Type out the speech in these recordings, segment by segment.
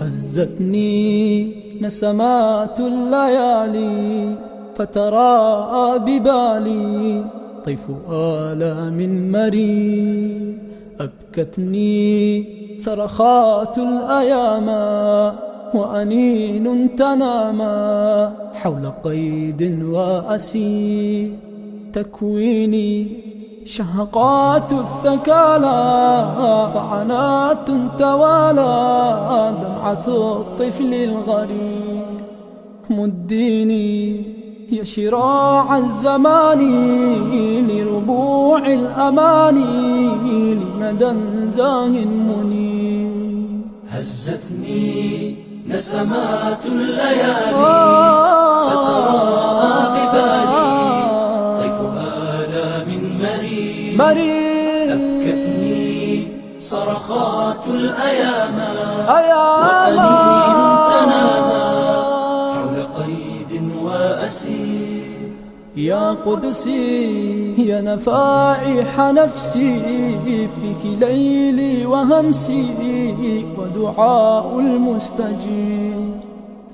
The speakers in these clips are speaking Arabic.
هزتني نسمات الليالي فتراءى ببالي طيف آلام مرير. أبكتني صرخات الأيام وأنين تنامى حول قيد وأسير. تكويني شهقات الثكالى طعنات توالى دمعة الطفل الغرير. مديني يا شراع الزمان لربوع الأماني لمدى زاه منير. هزتني نسمات الليالي فتراءى ببالي طيف آلام مرير. أبكتني صرخات الأيام وأنين تنامى حول قيد وأسير. يا قدسي يا نفائح نفسي فيك ليلي وهمسي ودعاء المستجير.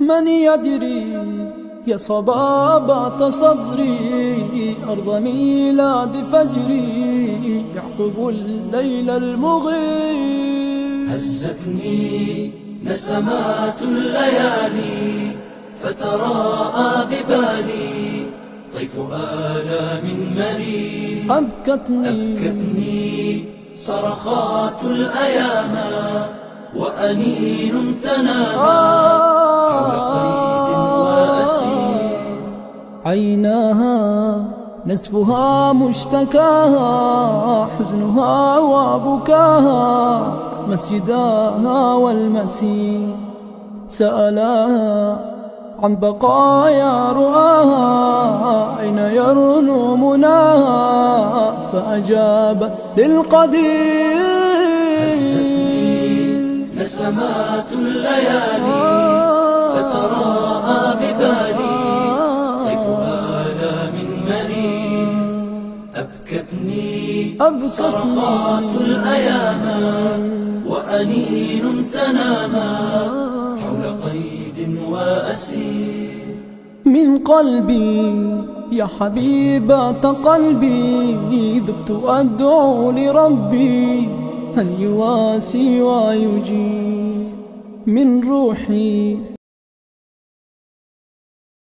من يدري يا صبابة صدري أرض ميلاد فجري يعقب الليل المغير. هزتني نسمات الليالي فتراءى ببالي طيف آلام مرير. أبكتني صرخات الأيام وأنين تنامى حول قيد وأسير. عيناها نزفها مشتكاها حزنها وبكاها مسجداها والمسير. سألاها عن بقايا رؤاها أين يرنو مناها فأجابت للقدير. هزتني نسمات الليالي فتراءى ببالي طيف آلام مرير. أبكتني صرخات الأيام وأنين تنامى حول قيد وأسير. من قلبي يا حبيبة قلبي ذبت أدعو لربي أن يواسي ويجير. من روحي